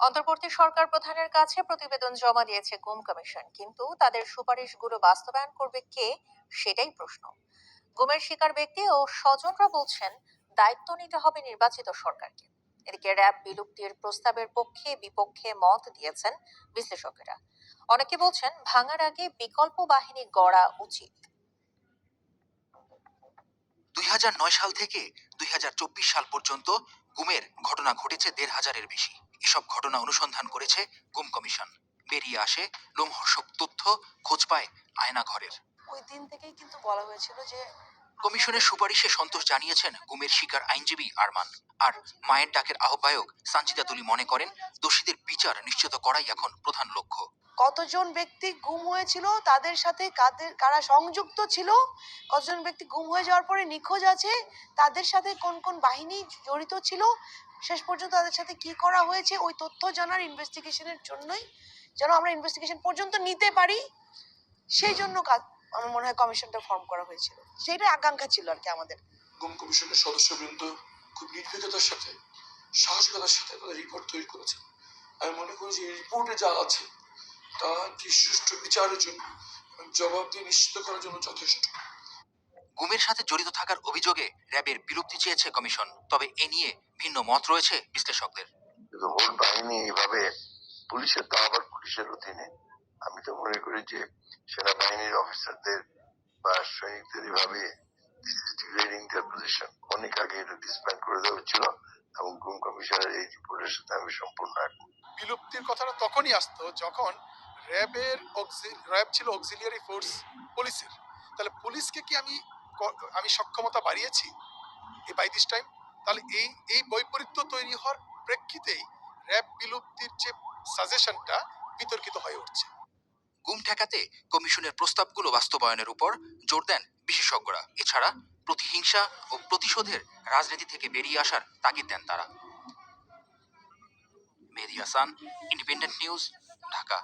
অন্তর্বর্তী সরকার প্রধানের কাছে প্রতিবেদন জমা দিয়েছে গুম কমিশন, কিন্তু তাদের সুপারিশগুলো বাস্তবায়ন করবে কে, সেটাই প্রশ্ন। গুমের শিকার ব্যক্তি ও স্বজনরা বলছেন দায়িত্ব নিতে হবে নির্বাচিত সরকারকে। এদিকে র্যাব বিলুপ্তির প্রস্তাবের পক্ষে বিপক্ষে মত দিয়েছেন বিশ্লেষকেরা। অনেকে বলছেন ভাঙার আগে বিকল্প বাহিনী গড়া উচিত। 2009 সাল থেকে 2024 সাল পর্যন্ত গুমের ঘটনা ঘটেছে 1,500-এর বেশি। এসব ঘটনা অনুসন্ধান করেছে গুম কমিশন। বেরিয়ে আসে লোমহর্ষক তথ্য, খোঁজ পায় আয়না ঘরের। ওই দিন থেকেই কিন্তু বলা হয়েছিল যে কমিশনের সুপারিশে সন্তোষ জানিয়েছেন গুমের শিকার আইনজীবী আরমান। আর মায়ের ডাকের আহ্বায়ক সানজিদা তুলি মনে করেন দোষীদের বিচার নিশ্চিত করাই এখন প্রধান লক্ষ্য। কতজন ব্যক্তি গুম হয়েছিল, তাদের সাথে কারা সংযুক্ত ছিল, কতজন ব্যক্তি গুম হয়ে যাওয়ার পরে নিখোঁজ আছে, তাদের সাথে কোন কোন বাহিনী জড়িত ছিল, শেষ পর্যন্ত তাদের সাথে কি করা হয়েছে, ওই তথ্য জানার ইনভেস্টিগেশনের জন্যই যেন আমরা ইনভেস্টিগেশন পর্যন্ত নিতে পারি, সেই জন্য আমার মনে হয় কমিশনটা ফর্ম করা হয়েছিল। সেটাই আকাঙ্ক্ষা ছিল আর কি আমাদের। গুম কমিশনের সদস্যবৃন্দ খুব নির্ভীকতার সাথে, সাহসিকতার সাথে তাদের রিপোর্ট তৈরি করেছে। আমি মনে করি যে এই রিপোর্টে যা আছে তা কি সুষ্ঠু বিচারের জন্য জবাবদিহি নিশ্চিত করার জন্য যথেষ্ট। গুমের সাথে জড়িত থাকার অভিযোগে র্যাবের বিলুপ্তি চেয়েছে কমিশন, তবে এ নিয়ে ভিন্ন মত রয়েছে বিশ্লেষকদের। হোল বাহিনী এইভাবে পুলিশের, তা আবার পুলিশের অধীনে, আমি তো মনে করি যে সেনাবাহিনীর অফিসারদের বা সৈনিকদের এভাবে ডিগ্রেডিং দেয়ার পজিশন অনেক আগে এটা ডিসব্যান্ড করে দেওয়া হচ্ছিল, এবং গুম কমিশনের এই রিপোর্টের সাথে আমি সম্পূর্ণ একমত। বিলুপ্তির কথাটা তখনই আসতো যখন র্যাব ছিল অক্সিলিয়ারি ফোর্স পুলিশের। তাহলে পুলিশকে কি আমি সক্ষমতা বাড়িয়েছি বাই দিস টাইম? তাহলে এই বৈপরীত্য তৈরি হওয়ার প্রেক্ষিতেই র্যাব বিলুপ্তির যে সাজেশনটা বিতর্কিত হয়ে উঠছে। গুম ঠেকাতে কমিশনের প্রস্তাবগুলো বাস্তবায়নের উপর জোর দেন বিশেষজ্ঞরা। এছাড়া প্রতিহিংসা ও প্রতিশোধের রাজনীতি থেকে বেরিয়ে আসার তাগিদ দেন তারা। মেহেদী হাসান, ইন্ডিপেন্ডেন্ট নিউজ, ঢাকা।